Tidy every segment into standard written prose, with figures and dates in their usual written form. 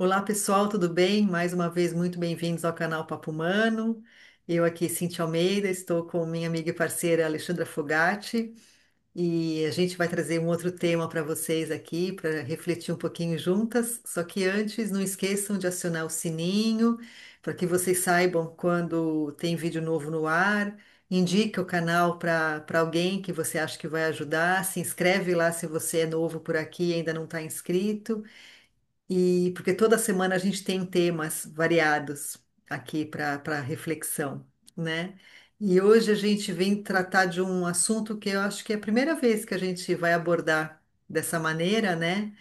Olá pessoal, tudo bem? Mais uma vez, muito bem-vindos ao canal Papo Humano. Eu aqui, Cintia Almeida, estou com minha amiga e parceira Alexandra Fogatti e a gente vai trazer um outro tema para vocês aqui, para refletir um pouquinho juntas. Só que antes, não esqueçam de acionar o sininho para que vocês saibam quando tem vídeo novo no ar. Indica o canal para alguém que você acha que vai ajudar. Se inscreve lá se você é novo por aqui e ainda não está inscrito. E porque toda semana a gente tem temas variados aqui para reflexão, né? E hoje a gente vem tratar de um assunto que eu acho que é a primeira vez que a gente vai abordar dessa maneira, né?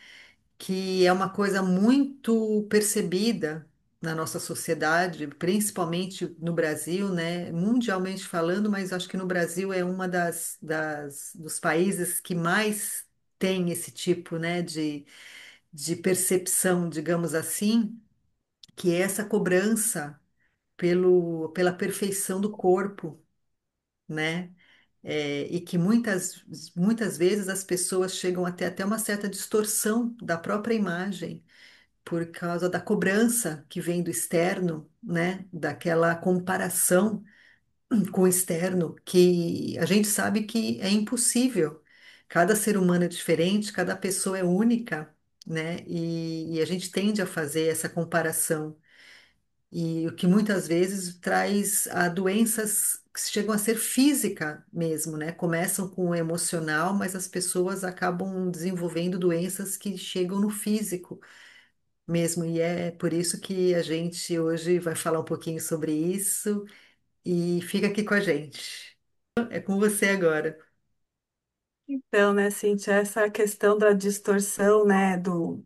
Que é uma coisa muito percebida na nossa sociedade, principalmente no Brasil, né? Mundialmente falando, mas acho que no Brasil é uma dos países que mais tem esse tipo, né, de percepção, digamos assim, que é essa cobrança pela perfeição do corpo, né? E que muitas vezes as pessoas chegam até uma certa distorção da própria imagem por causa da cobrança que vem do externo, né? Daquela comparação com o externo, que a gente sabe que é impossível. Cada ser humano é diferente, cada pessoa é única, né? E a gente tende a fazer essa comparação. E o que muitas vezes traz a doenças que chegam a ser física mesmo, né? Começam com o emocional, mas as pessoas acabam desenvolvendo doenças que chegam no físico mesmo. E é por isso que a gente hoje vai falar um pouquinho sobre isso. E fica aqui com a gente. É com você agora. Então, né, Cíntia, essa questão da distorção, né,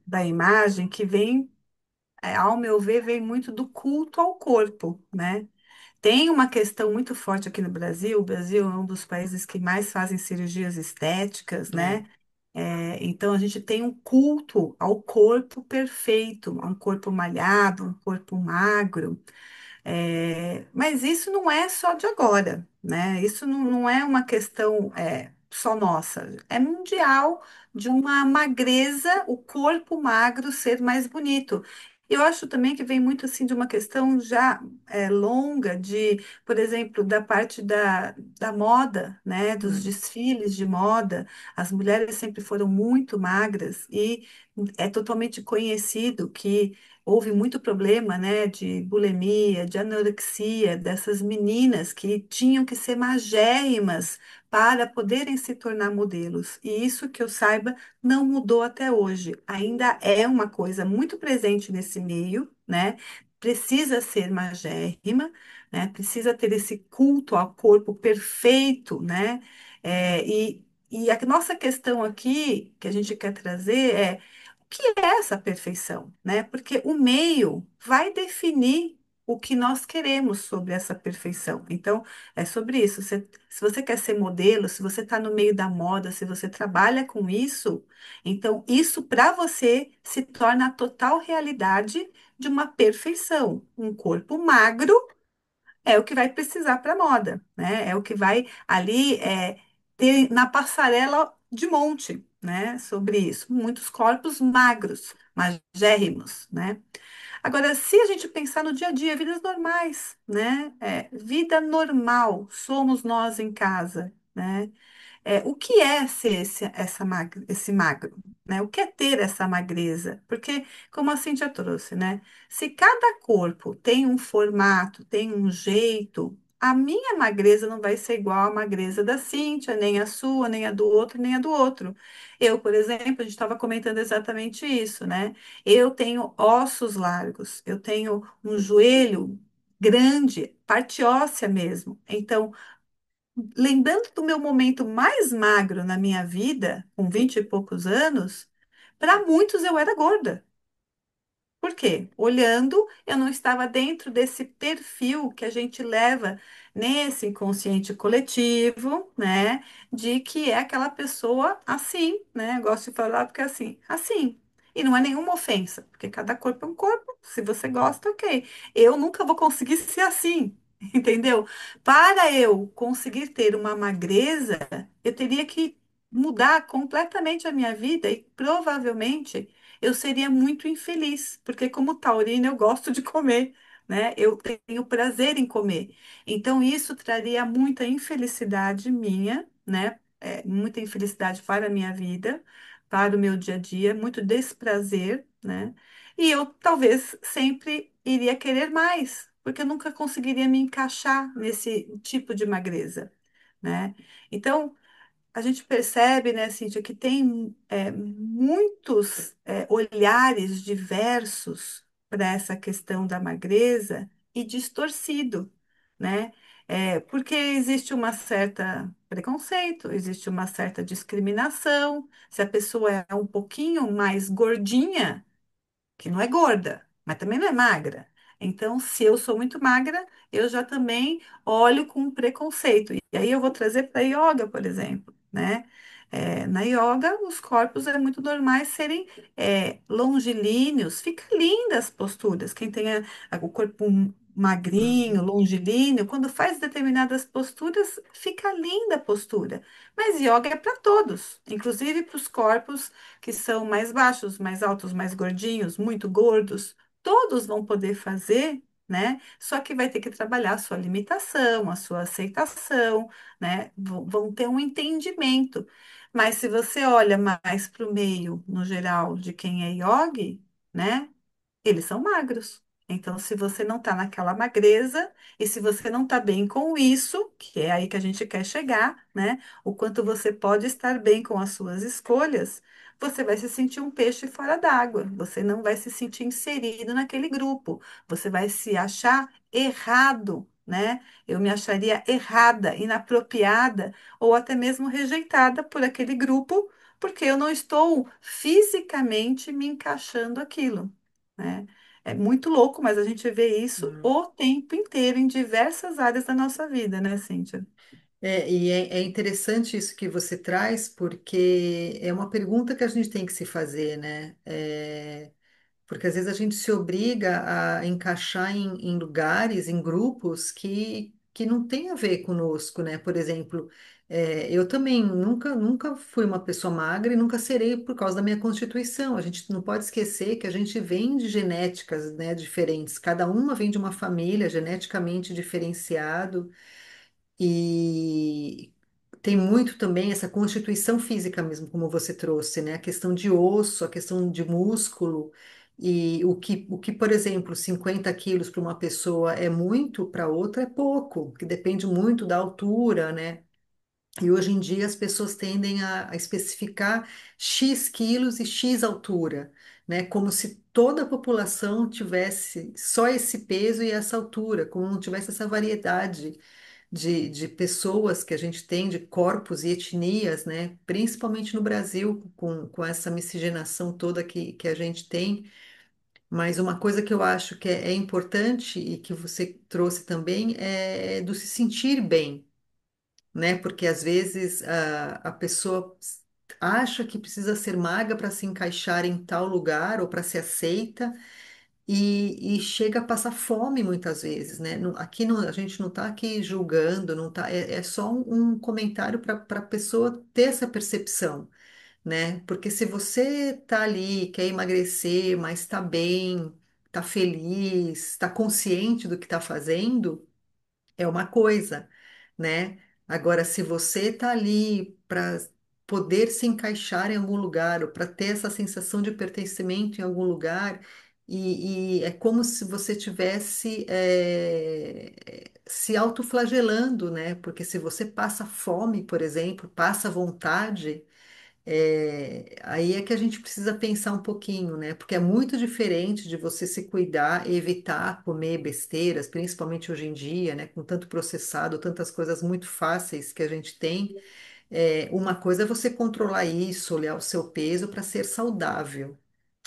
da imagem que vem, ao meu ver, vem muito do culto ao corpo, né? Tem uma questão muito forte aqui no Brasil. O Brasil é um dos países que mais fazem cirurgias estéticas, É. né? Então a gente tem um culto ao corpo perfeito, a um corpo malhado, um corpo magro. Mas isso não é só de agora, né? Isso não é uma questão só nossa, é mundial de uma magreza, o corpo magro ser mais bonito. Eu acho também que vem muito assim de uma questão já longa de, por exemplo, da parte da moda, né? Dos Hum. desfiles de moda. As mulheres sempre foram muito magras e é totalmente conhecido que houve muito problema, né, de bulimia, de anorexia, dessas meninas que tinham que ser magérrimas para poderem se tornar modelos. E isso que eu saiba não mudou até hoje. Ainda é uma coisa muito presente nesse meio, né? Precisa ser magérrima, né? Precisa ter esse culto ao corpo perfeito, né? E a nossa questão aqui que a gente quer trazer é que é essa perfeição, né? Porque o meio vai definir o que nós queremos sobre essa perfeição. Então, é sobre isso. Se você quer ser modelo, se você está no meio da moda, se você trabalha com isso, então isso para você se torna a total realidade de uma perfeição. Um corpo magro é o que vai precisar para a moda, né? É o que vai ali ter na passarela de monte, né? Sobre isso. Muitos corpos magros, magérrimos, né? Agora, se a gente pensar no dia a dia, vidas normais, né? Vida normal, somos nós em casa, né? O que é ser esse magro, né? O que é ter essa magreza? Porque, como a Cintia trouxe, né? Se cada corpo tem um formato, tem um jeito, a minha magreza não vai ser igual à magreza da Cíntia, nem a sua, nem a do outro, nem a do outro. Eu, por exemplo, a gente estava comentando exatamente isso, né? Eu tenho ossos largos, eu tenho um joelho grande, parte óssea mesmo. Então, lembrando do meu momento mais magro na minha vida, com 20 e poucos anos, para muitos eu era gorda. Por quê? Olhando, eu não estava dentro desse perfil que a gente leva nesse inconsciente coletivo, né? De que é aquela pessoa assim, né? Eu gosto de falar porque é assim, assim. E não é nenhuma ofensa, porque cada corpo é um corpo. Se você gosta, ok. Eu nunca vou conseguir ser assim, entendeu? Para eu conseguir ter uma magreza, eu teria que mudar completamente a minha vida e provavelmente eu seria muito infeliz, porque como taurina eu gosto de comer, né? Eu tenho prazer em comer. Então isso traria muita infelicidade minha, né? Muita infelicidade para a minha vida, para o meu dia a dia, muito desprazer, né? E eu talvez sempre iria querer mais, porque eu nunca conseguiria me encaixar nesse tipo de magreza, né? Então, a gente percebe, né, Cíntia, que tem muitos olhares diversos para essa questão da magreza e distorcido, né? Porque existe uma certa preconceito, existe uma certa discriminação. Se a pessoa é um pouquinho mais gordinha, que não é gorda, mas também não é magra. Então, se eu sou muito magra, eu já também olho com preconceito. E aí eu vou trazer para a yoga, por exemplo, né? Na yoga, os corpos é muito normais serem longilíneos, fica lindas as posturas. Quem tem o corpo magrinho, Uhum. longilíneo, quando faz determinadas posturas, fica linda a postura. Mas yoga é para todos, inclusive para os corpos que são mais baixos, mais altos, mais gordinhos, muito gordos, todos vão poder fazer, né? Só que vai ter que trabalhar a sua limitação, a sua aceitação, né? Vão ter um entendimento. Mas se você olha mais para o meio, no geral, de quem é yogi, né? Eles são magros. Então, se você não está naquela magreza e se você não está bem com isso, que é aí que a gente quer chegar, né? O quanto você pode estar bem com as suas escolhas, você vai se sentir um peixe fora d'água. Você não vai se sentir inserido naquele grupo. Você vai se achar errado, né? Eu me acharia errada, inapropriada ou até mesmo rejeitada por aquele grupo, porque eu não estou fisicamente me encaixando aquilo, né? É muito louco, mas a gente vê isso Uhum. o tempo inteiro em diversas áreas da nossa vida, né, Cíntia? É interessante isso que você traz, porque é uma pergunta que a gente tem que se fazer, né? Porque às vezes a gente se obriga a encaixar em lugares, em grupos que não tem a ver conosco, né? Por exemplo, eu também nunca fui uma pessoa magra e nunca serei por causa da minha constituição. A gente não pode esquecer que a gente vem de genéticas, né, diferentes. Cada uma vem de uma família geneticamente diferenciado. E tem muito também essa constituição física mesmo, como você trouxe, né? A questão de osso, a questão de músculo, e por exemplo, 50 quilos para uma pessoa é muito, para outra é pouco, que depende muito da altura, né? E hoje em dia as pessoas tendem a especificar X quilos e X altura, né? Como se toda a população tivesse só esse peso e essa altura, como não tivesse essa variedade de pessoas que a gente tem, de corpos e etnias, né? Principalmente no Brasil, com essa miscigenação toda que a gente tem. Mas uma coisa que eu acho que é importante e que você trouxe também é do se sentir bem, né? Porque às vezes a pessoa acha que precisa ser magra para se encaixar em tal lugar ou para ser aceita e chega a passar fome muitas vezes, né? Aqui a gente não está aqui julgando, não tá, é só um comentário para a pessoa ter essa percepção, né? Porque se você tá ali, quer emagrecer, mas está bem, está feliz, está consciente do que está fazendo, é uma coisa, né? Agora, se você está ali para poder se encaixar em algum lugar, ou para ter essa sensação de pertencimento em algum lugar, e é como se você tivesse se autoflagelando, né? Porque se você passa fome, por exemplo, passa vontade. Aí é que a gente precisa pensar um pouquinho, né? Porque é muito diferente de você se cuidar e evitar comer besteiras, principalmente hoje em dia, né? Com tanto processado, tantas coisas muito fáceis que a gente tem. Uma coisa é você controlar isso, olhar o seu peso para ser saudável,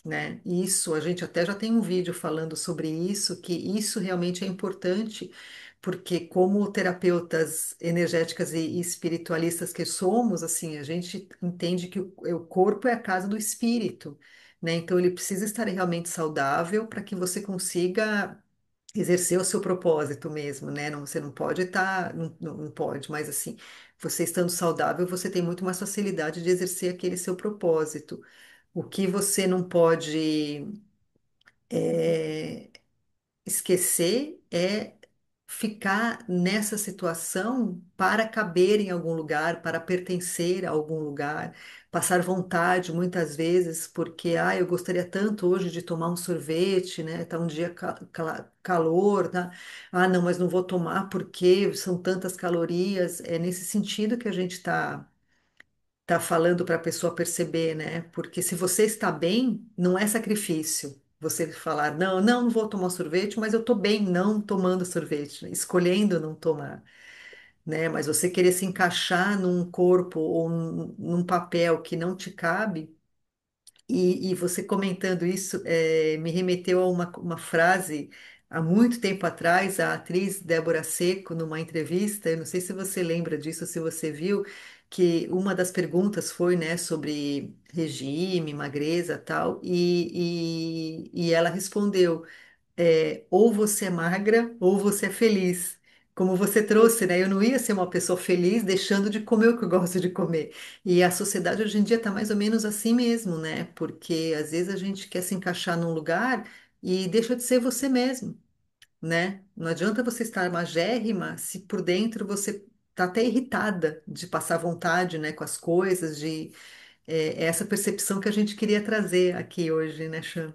né? Isso, a gente até já tem um vídeo falando sobre isso, que isso realmente é importante, porque como terapeutas energéticas e espiritualistas que somos, assim, a gente entende que o corpo é a casa do espírito, né? Então ele precisa estar realmente saudável para que você consiga exercer o seu propósito mesmo, né? Não, você não pode estar, não pode, mas assim, você estando saudável, você tem muito mais facilidade de exercer aquele seu propósito. O que você não pode é, esquecer é ficar nessa situação para caber em algum lugar, para pertencer a algum lugar, passar vontade muitas vezes, porque eu gostaria tanto hoje de tomar um sorvete, né? Tá um dia calor, tá? Ah, não, mas não vou tomar porque são tantas calorias. É nesse sentido que a gente tá falando para a pessoa perceber, né? Porque se você está bem, não é sacrifício. Você falar, não, não vou tomar sorvete, mas eu estou bem não tomando sorvete, né? Escolhendo não tomar, né? Mas você querer se encaixar num corpo ou num papel que não te cabe, e você comentando isso, me remeteu a uma frase há muito tempo atrás, a atriz Débora Seco, numa entrevista, eu não sei se você lembra disso, se você viu, que uma das perguntas foi, né, sobre regime, magreza, tal, e ela respondeu ou você é magra ou você é feliz. Como você trouxe, né? Eu não ia ser uma pessoa feliz deixando de comer o que eu gosto de comer. E a sociedade hoje em dia está mais ou menos assim mesmo, né? Porque às vezes a gente quer se encaixar num lugar e deixa de ser você mesmo, né? Não adianta você estar magérrima se por dentro você está até irritada de passar vontade, né, com as coisas, é essa percepção que a gente queria trazer aqui hoje, né, Chan?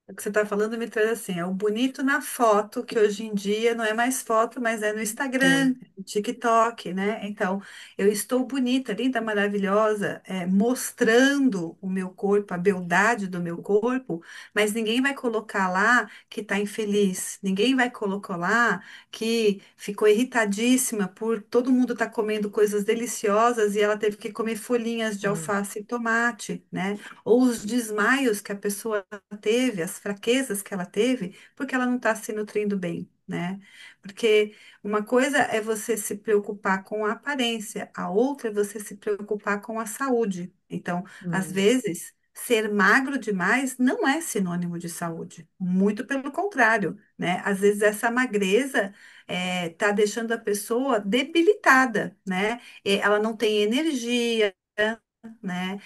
O que você está falando me traz assim, é o bonito na foto, que hoje em dia não é mais foto, mas é no É. Instagram, no TikTok, né? Então, eu estou bonita, linda, maravilhosa, mostrando o meu corpo, a beldade do meu corpo, mas ninguém vai colocar lá que está infeliz, ninguém vai colocar lá que ficou irritadíssima por todo mundo estar comendo coisas deliciosas e ela teve que comer folhinhas de Hum, alface e tomate, né? Ou os desmaios que a pessoa teve, as fraquezas que ela teve, porque ela não está se nutrindo bem, né? Porque uma coisa é você se preocupar com a aparência, a outra é você se preocupar com a saúde. Então, às hum, vezes, ser magro demais não é sinônimo de saúde, muito pelo contrário, né? Às vezes essa magreza está deixando a pessoa debilitada, né? Ela não tem energia, né?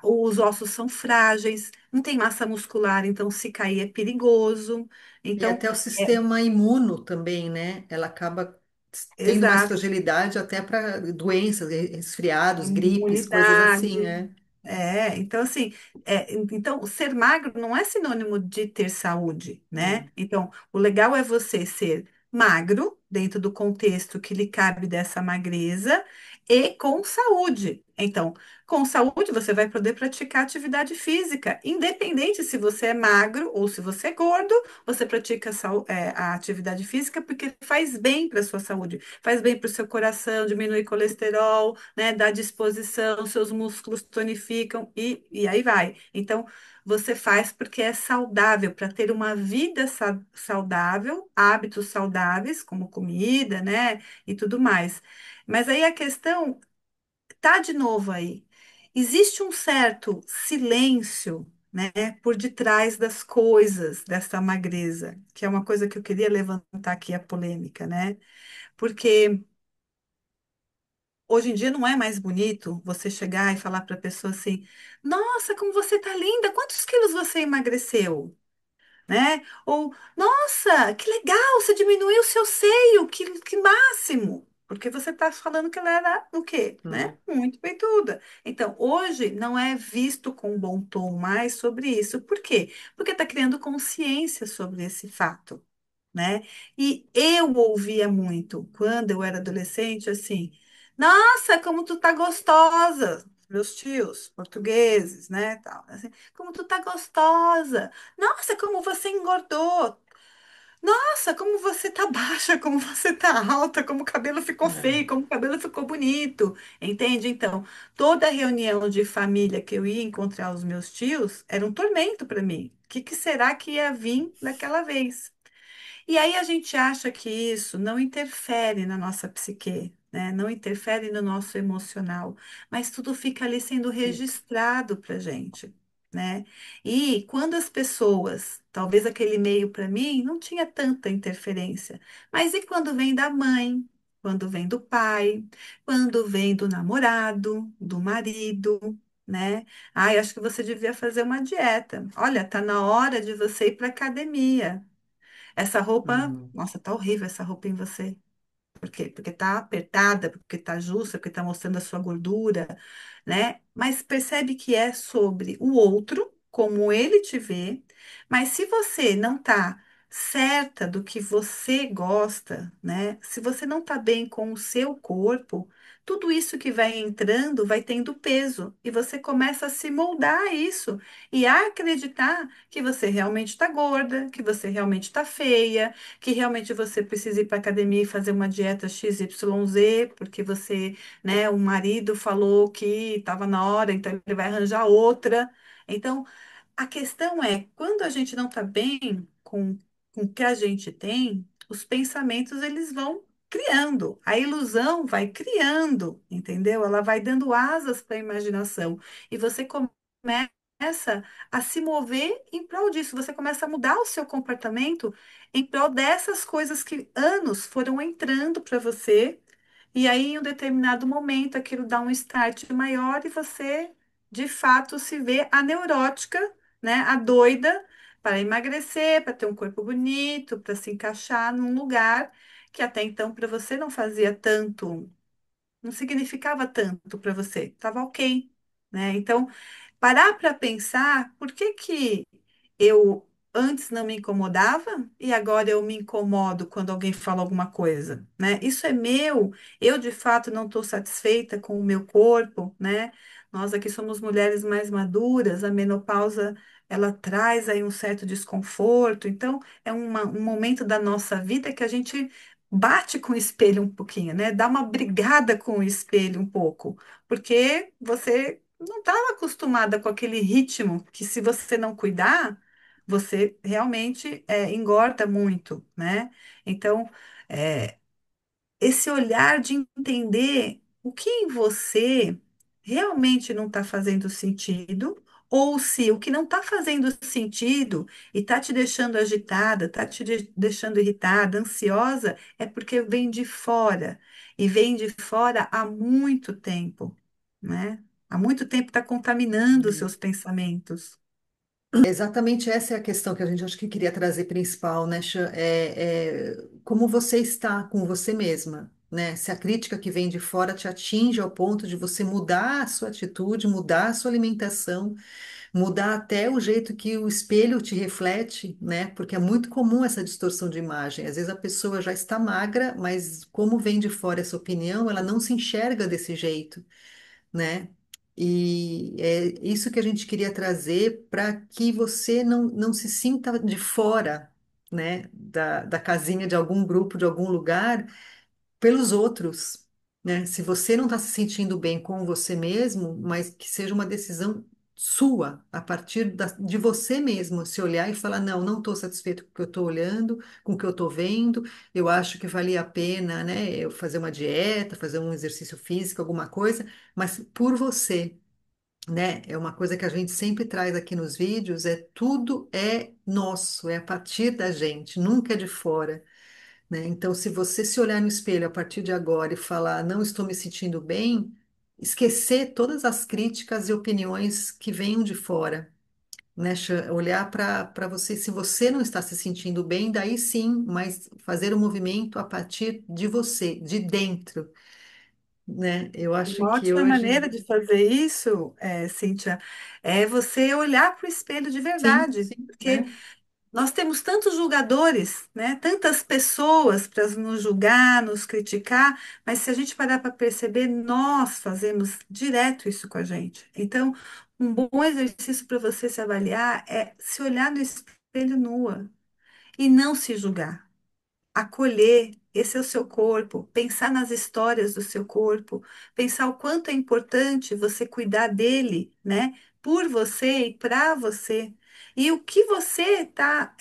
Os ossos são frágeis, não tem massa muscular, então se cair é perigoso. E Então, até o é, sistema imuno também, né? Ela acaba tendo mais exato, fragilidade até para doenças, resfriados, gripes, coisas assim, imunidade. é. Então assim, então ser magro não é sinônimo de ter saúde, né? Hum, Então, o legal é você ser magro dentro do contexto que lhe cabe dessa magreza e com saúde. Então, com saúde você vai poder praticar atividade física, independente se você é magro ou se você é gordo, você pratica a atividade física porque faz bem para a sua saúde, faz bem para o seu coração, diminui colesterol, né, dá disposição, seus músculos tonificam e aí vai. Então, você faz porque é saudável, para ter uma vida saudável, hábitos saudáveis, como comida, né, e tudo mais. Mas aí a questão tá de novo aí. Existe um certo silêncio, né, por detrás das coisas dessa magreza, que é uma coisa que eu queria levantar aqui a polêmica, né? Porque hoje em dia não é mais bonito você chegar e falar para a pessoa assim: Nossa, como você tá linda! Quantos quilos você emagreceu? Né? Ou, nossa, que legal, você diminuiu o seu seio, que máximo. Porque você está falando que ela era o quê? Né? hum, Muito peituda. Então, hoje não é visto com bom tom mais sobre isso. Por quê? Porque está criando consciência sobre esse fato, né? E eu ouvia muito, quando eu era adolescente, assim, nossa, como tu tá gostosa. Meus tios, portugueses, né, tal, assim, como tu tá gostosa. Nossa, como você engordou. Nossa, como você tá baixa, como você tá alta, como o cabelo ficou é. feio, como o cabelo ficou bonito. Entende? Então, toda reunião de família que eu ia encontrar os meus tios era um tormento para mim. O que que será que ia vir daquela vez? E aí a gente acha que isso não interfere na nossa psique, né? Não interfere no nosso emocional, mas tudo fica ali sendo Fica. registrado para gente, né? E quando as pessoas, talvez aquele e-mail para mim não tinha tanta interferência, mas e quando vem da mãe? Quando vem do pai, quando vem do namorado, do marido. né? Ai, acho que você devia fazer uma dieta. Olha, tá na hora de você ir para academia. Essa roupa, Uhum. nossa, tá horrível essa roupa em você. Por quê? Porque tá apertada, porque tá justa, porque tá mostrando a sua gordura, né? Mas percebe que é sobre o outro, como ele te vê. Mas se você não tá certa do que você gosta, né? Se você não tá bem com o seu corpo, tudo isso que vai entrando vai tendo peso e você começa a se moldar a isso e a acreditar que você realmente está gorda, que você realmente está feia, que realmente você precisa ir para academia e fazer uma dieta XYZ, porque você, né, o marido falou que estava na hora, então ele vai arranjar outra. Então, a questão é, quando a gente não está bem com o que a gente tem, os pensamentos eles vão criando, a ilusão vai criando, entendeu? Ela vai dando asas para a imaginação e você começa a se mover em prol disso, você começa a mudar o seu comportamento em prol dessas coisas que anos foram entrando para você, e aí em um determinado momento aquilo dá um start maior e você de fato se vê a neurótica, né, a doida para emagrecer, para ter um corpo bonito, para se encaixar num lugar que até então para você não fazia tanto, não significava tanto para você, estava ok, né? Então, parar para pensar por que que eu antes não me incomodava e agora eu me incomodo quando alguém fala alguma coisa, né? Isso é meu, eu de fato não estou satisfeita com o meu corpo, né? Nós aqui somos mulheres mais maduras, a menopausa ela traz aí um certo desconforto, então é um momento da nossa vida que a gente bate com o espelho um pouquinho, né? Dá uma brigada com o espelho um pouco, porque você não estava acostumada com aquele ritmo que se você não cuidar você realmente engorda muito, né? Então, é, esse olhar de entender o que em você realmente não está fazendo sentido, ou se o que não está fazendo sentido e está te deixando agitada, está deixando irritada, ansiosa, é porque vem de fora, e vem de fora há muito tempo, né? Há muito tempo está contaminando os seus pensamentos. Exatamente essa é a questão que a gente acho que queria trazer principal, né, Chan? Como você está com você mesma, né? Se a crítica que vem de fora te atinge ao ponto de você mudar a sua atitude, mudar a sua alimentação, mudar até o jeito que o espelho te reflete, né? Porque é muito comum essa distorção de imagem. Às vezes a pessoa já está magra, mas como vem de fora essa opinião, ela não se enxerga desse jeito, né? E é isso que a gente queria trazer para que você não se sinta de fora, né, da casinha de algum grupo, de algum lugar, pelos outros, né? Se você não está se sentindo bem com você mesmo, mas que seja uma decisão sua, a partir de você mesmo, se olhar e falar, não estou satisfeito com o que eu estou olhando, com o que eu estou vendo, eu acho que valia a pena, né, eu fazer uma dieta, fazer um exercício físico, alguma coisa, mas por você, né? É uma coisa que a gente sempre traz aqui nos vídeos, é tudo é nosso, é a partir da gente, nunca é de fora, né? Então, se você se olhar no espelho a partir de agora e falar, não estou me sentindo bem, esquecer todas as críticas e opiniões que venham de fora, né? Olhar para você, se você não está se sentindo bem, daí sim, mas fazer o movimento a partir de você, de dentro, né? Eu acho Uma que ótima hoje, maneira de fazer isso, Cíntia, é você olhar para o espelho de sim, verdade. sim, Porque né? nós temos tantos julgadores, né? Tantas pessoas para nos julgar, nos criticar, mas se a gente parar para perceber, nós fazemos direto isso com a gente. Então, um bom exercício para você se avaliar é se olhar no espelho nua e não se julgar, acolher, esse é o seu corpo, pensar nas histórias do seu corpo, pensar o quanto é importante você cuidar dele, né? Por você e para você. E o que você está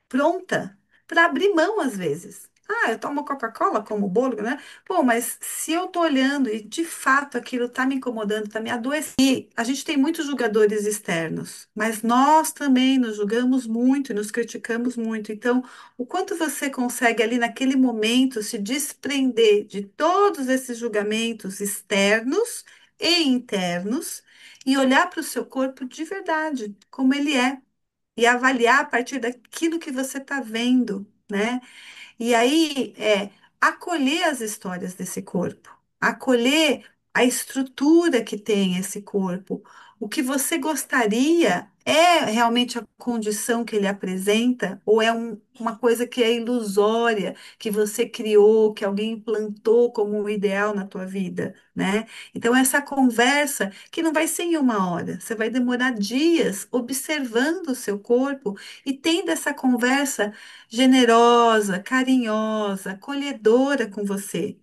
pronta para abrir mão às vezes. Ah, eu tomo Coca-Cola como bolo, né? Pô, mas se eu tô olhando e de fato aquilo tá me incomodando, tá me adoecendo. E a gente tem muitos julgadores externos, mas nós também nos julgamos muito e nos criticamos muito. Então, o quanto você consegue ali naquele momento se desprender de todos esses julgamentos externos e internos e olhar para o seu corpo de verdade, como ele é, e avaliar a partir daquilo que você está vendo, né? E aí acolher as histórias desse corpo, acolher a estrutura que tem esse corpo. O que você gostaria é realmente a condição que ele apresenta, ou é uma coisa que é ilusória, que você criou, que alguém implantou como um ideal na tua vida, né? Então, essa conversa, que não vai ser em uma hora, você vai demorar dias observando o seu corpo e tendo essa conversa generosa, carinhosa, acolhedora com você.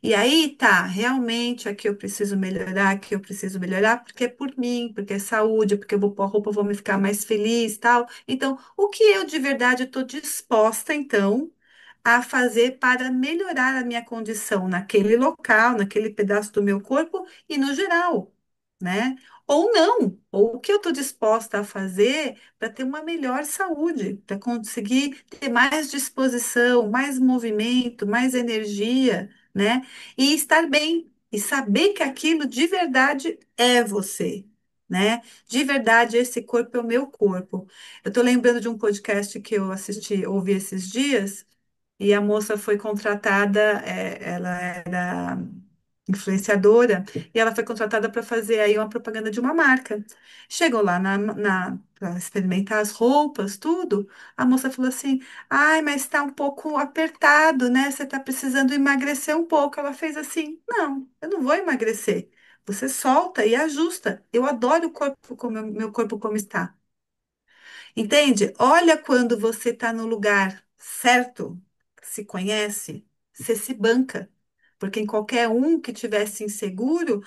E aí tá, realmente aqui eu preciso melhorar, aqui eu preciso melhorar, porque é por mim, porque é saúde, porque eu vou pôr a roupa, eu vou me ficar mais feliz, tal. Então, o que eu de verdade estou disposta, então, a fazer para melhorar a minha condição naquele local, naquele pedaço do meu corpo e no geral, né? Ou não, ou o que eu estou disposta a fazer para ter uma melhor saúde, para conseguir ter mais disposição, mais movimento, mais energia, né? E estar bem, e saber que aquilo de verdade é você, né? De verdade, esse corpo é o meu corpo. Eu estou lembrando de um podcast que eu assisti, ouvi esses dias, e a moça foi contratada, ela era influenciadora, e ela foi contratada para fazer aí uma propaganda de uma marca. Chegou lá para experimentar as roupas, tudo, a moça falou assim: ai, mas está um pouco apertado, né? Você está precisando emagrecer um pouco. Ela fez assim: não, eu não vou emagrecer. Você solta e ajusta. Eu adoro o corpo como meu corpo como está. Entende? Olha quando você está no lugar certo, se conhece, você se banca. Porque em qualquer um que tivesse inseguro,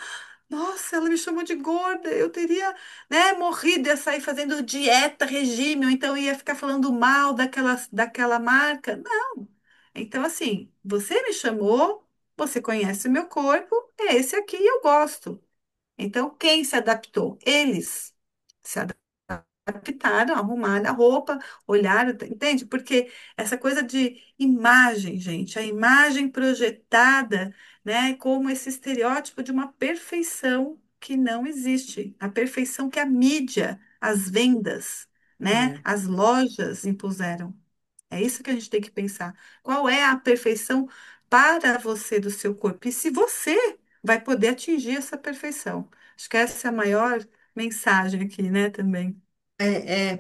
nossa, ela me chamou de gorda, eu teria, né, morrido, ia sair fazendo dieta, regime, ou então ia ficar falando mal daquela marca. Não. Então, assim, você me chamou, você conhece o meu corpo, é esse aqui e eu gosto. Então, quem se adaptou? Eles se adaptaram, arrumaram a roupa, olharam, entende? Porque essa coisa de imagem, gente, a imagem projetada, né, como esse estereótipo de uma perfeição que não existe, a perfeição que a mídia, as vendas, né, É. as lojas impuseram. É isso que a gente tem que pensar. Qual é a perfeição para você do seu corpo? E se você vai poder atingir essa perfeição? Acho que essa é a maior mensagem aqui, né, também.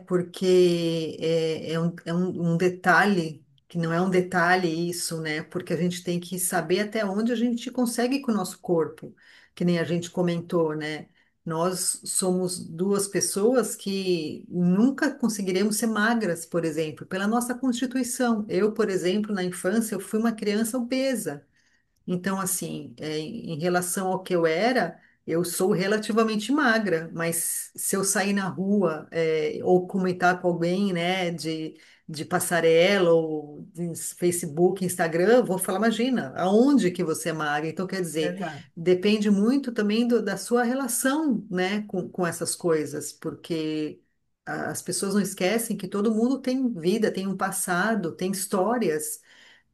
Porque é um detalhe, que não é um detalhe isso, né? Porque a gente tem que saber até onde a gente consegue ir com o nosso corpo, que nem a gente comentou, né? Nós somos duas pessoas que nunca conseguiremos ser magras, por exemplo, pela nossa constituição. Eu, por exemplo, na infância, eu fui uma criança obesa. Então, assim, em relação ao que eu era, eu sou relativamente magra, mas se eu sair na rua, ou comentar com alguém, né, de passarela, ou de Facebook, Instagram, eu vou falar, imagina, aonde que você é magra? Então, quer dizer, Exato. depende muito também da sua relação, né, com essas coisas, porque as pessoas não esquecem que todo mundo tem vida, tem um passado, tem histórias,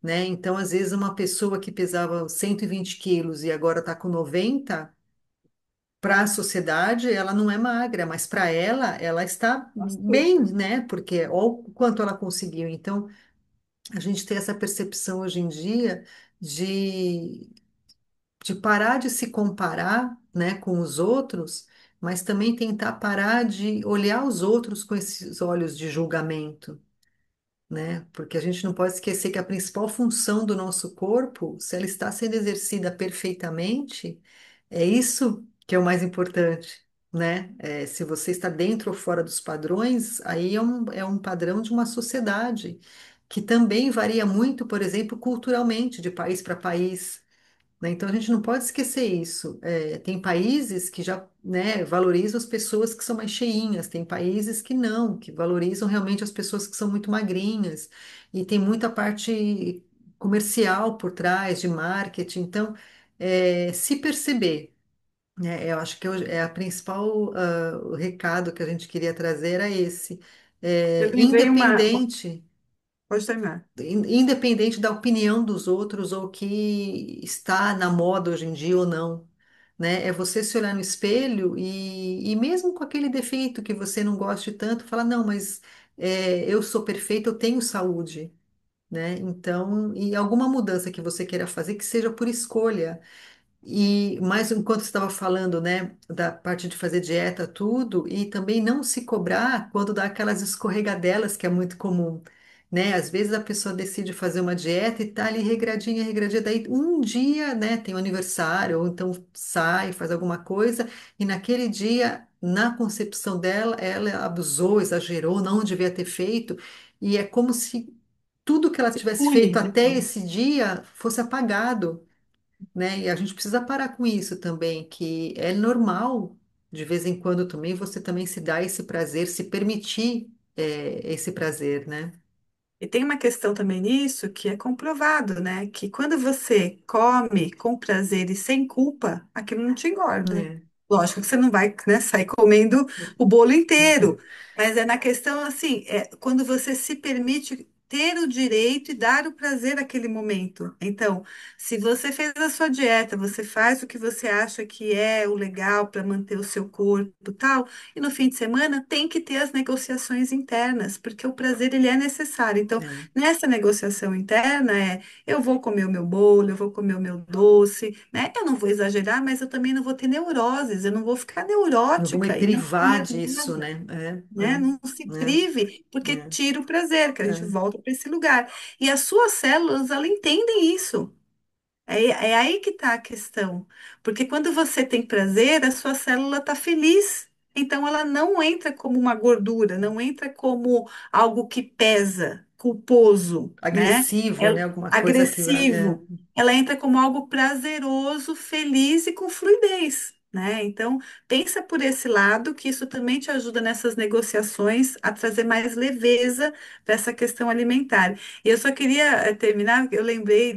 né? Então, às vezes, uma pessoa que pesava 120 quilos e agora está com 90, para a sociedade, ela não é magra, mas para ela, ela está bem, Super. né? Porque olha o quanto ela conseguiu. Então, a gente tem essa percepção hoje em dia de, de parar de se comparar, né, com os outros, mas também tentar parar de olhar os outros com esses olhos de julgamento, né? Porque a gente não pode esquecer que a principal função do nosso corpo, se ela está sendo exercida perfeitamente, é isso que é o mais importante, né? Se você está dentro ou fora dos padrões, aí é um padrão de uma sociedade que também varia muito, por exemplo, culturalmente, de país para país, né? Então a gente não pode esquecer isso. Tem países que já, né, valorizam as pessoas que são mais cheinhas, tem países que não, que valorizam realmente as pessoas que são muito magrinhas, e tem muita parte comercial por trás, de marketing. Então, se perceber, né, eu acho que é a principal, o recado que a gente queria trazer era esse. Eu lembrei Independente. pode terminar. Independente da opinião dos outros ou que está na moda hoje em dia ou não, né? É você se olhar no espelho e mesmo com aquele defeito que você não goste tanto, falar, não, mas eu sou perfeito, eu tenho saúde, né? Então, e alguma mudança que você queira fazer, que seja por escolha. E mais enquanto você estava falando, né, da parte de fazer dieta, tudo, e também não se cobrar quando dá aquelas escorregadelas que é muito comum, né? Às vezes a pessoa decide fazer uma dieta e tá ali regradinha, regradinha, daí um dia, né, tem um aniversário, ou então sai, faz alguma coisa, e naquele dia, na concepção dela, ela abusou, exagerou, não devia ter feito, e é como se tudo que ela Se tivesse pune feito até depois. esse dia fosse apagado, né? E a gente precisa parar com isso também, que é normal, de vez em quando também, você também se dá esse prazer, se permitir, esse prazer, né? E tem uma questão também nisso que é comprovado, né? Que quando você come com prazer e sem culpa, aquilo não te engorda. É. Lógico que você não vai, né, sair comendo o bolo inteiro, mas é na questão assim, quando você se permite ter o direito e dar o prazer àquele momento. Então, se você fez a sua dieta, você faz o que você acha que é o legal para manter o seu corpo, e tal, e no fim de semana tem que ter as negociações internas, porque o prazer ele é necessário. Então, É. nessa negociação interna eu vou comer o meu bolo, eu vou comer o meu doce, né? Eu não vou exagerar, mas eu também não vou ter neuroses, eu não vou ficar Não vou me neurótica e não privar comer disso, nada, né? né? Não se prive, porque É, tira o prazer, que a gente é. volta para esse lugar. E as suas células, elas entendem isso. É aí que está a questão. Porque quando você tem prazer, a sua célula está feliz. Então, ela não entra como uma gordura, não entra como algo que pesa, culposo, né? Agressivo, né? Ela, Alguma coisa que vai. agressivo. Ela entra como algo prazeroso, feliz e com fluidez, né? Então, pensa por esse lado, que isso também te ajuda nessas negociações a trazer mais leveza para essa questão alimentar. E eu só queria terminar, eu lembrei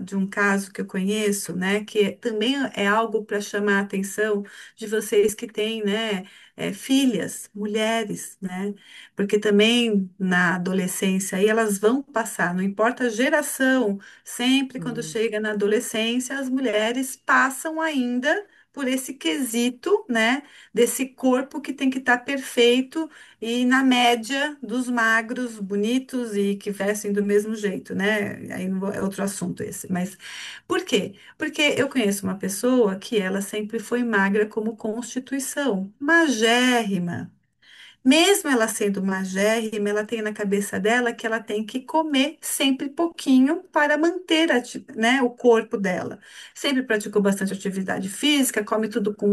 de um caso que eu conheço, né, que também é algo para chamar a atenção de vocês que têm, né, filhas, mulheres, né, porque também na adolescência aí elas vão passar, não importa a geração, sempre quando Hum, chega na adolescência, as mulheres passam ainda por esse quesito, né, desse corpo que tem que estar perfeito e na média dos magros, bonitos e que vestem do mesmo jeito, né? Aí é outro assunto esse. Mas por quê? Porque eu conheço uma pessoa que ela sempre foi magra como constituição, magérrima. Mesmo ela sendo magérrima, ela tem na cabeça dela que ela tem que comer sempre pouquinho para manter né, o corpo dela. Sempre praticou bastante atividade física, come tudo com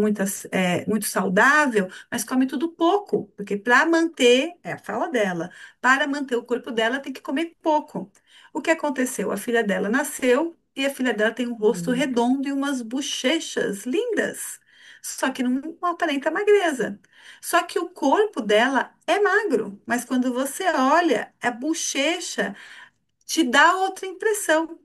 muito saudável, mas come tudo pouco, porque para manter, é a fala dela, para manter o corpo dela tem que comer pouco. O que aconteceu? A filha dela nasceu e a filha dela tem um rosto hum, redondo e umas bochechas lindas, só que não aparenta magreza. Só que o corpo dela é magro, mas quando você olha, a bochecha te dá outra impressão.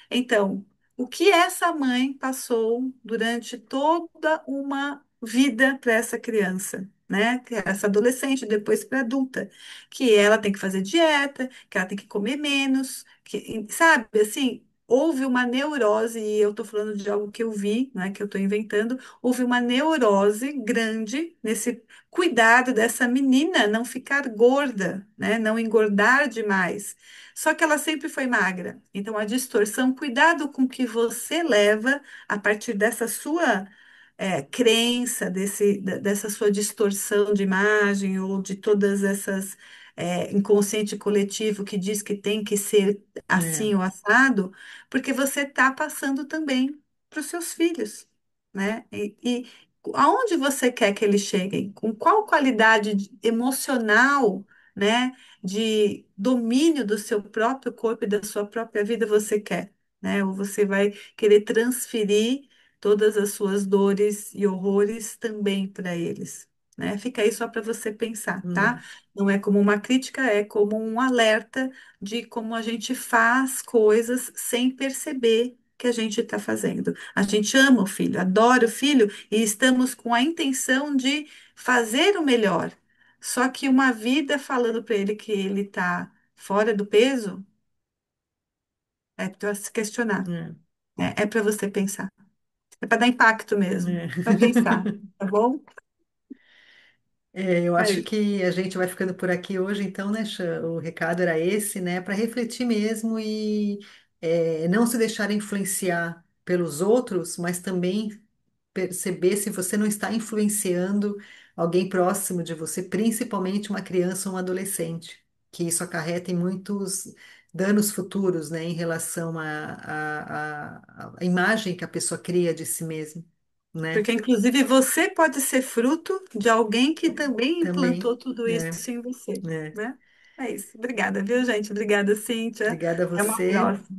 Então, o que essa mãe passou durante toda uma vida para essa criança, né? Que é essa adolescente, depois para adulta, que ela tem que fazer dieta, que ela tem que comer menos, que, sabe, assim, houve uma neurose, e eu estou falando de algo que eu vi, não é que eu estou inventando, houve uma neurose grande nesse cuidado dessa menina não ficar gorda, né? Não engordar demais. Só que ela sempre foi magra. Então, a distorção, cuidado com o que você leva a partir dessa sua crença, dessa sua distorção de imagem ou de todas essas inconsciente coletivo que diz que tem que ser é, assim ou assado, porque você está passando também para os seus filhos, né? E aonde você quer que eles cheguem? Com qual qualidade emocional, né? De domínio do seu próprio corpo e da sua própria vida você quer, né? Ou você vai querer transferir todas as suas dores e horrores também para eles, né? Fica aí só para você pensar, tá? é, Não é como uma crítica, é como um alerta de como a gente faz coisas sem perceber que a gente está fazendo. A gente ama o filho, adora o filho e estamos com a intenção de fazer o melhor. Só que uma vida falando para ele que ele está fora do peso é para se questionar, é. né? É para você pensar. É para dar impacto mesmo, É. para pensar, tá bom? É, eu É acho isso. que a gente vai ficando por aqui hoje, então, né, Chan? O recado era esse, né, para refletir mesmo e não se deixar influenciar pelos outros, mas também perceber se você não está influenciando alguém próximo de você, principalmente uma criança ou um adolescente, que isso acarreta em muitos danos futuros, né, em relação à imagem que a pessoa cria de si mesma, né? Porque, inclusive, você pode ser fruto de alguém que também implantou Também, tudo é, isso em você, é. né? É isso. Obrigada, viu, gente? Obrigada, Cíntia. Obrigada a Até uma você. próxima.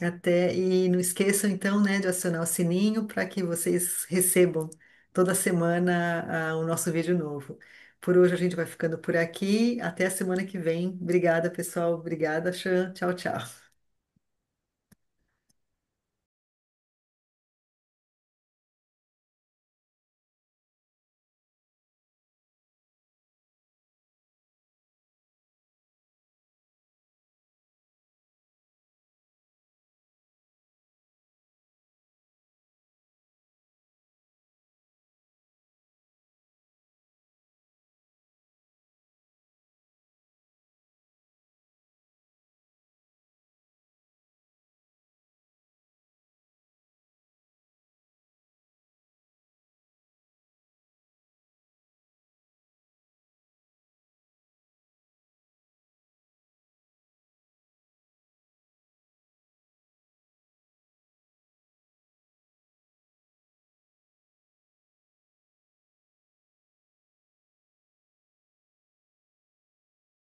Até, e não esqueçam então, né, de acionar o sininho para que vocês recebam toda semana o nosso vídeo novo. Por hoje a gente vai ficando por aqui. Até a semana que vem. Obrigada, pessoal. Obrigada, Chan. Tchau, tchau.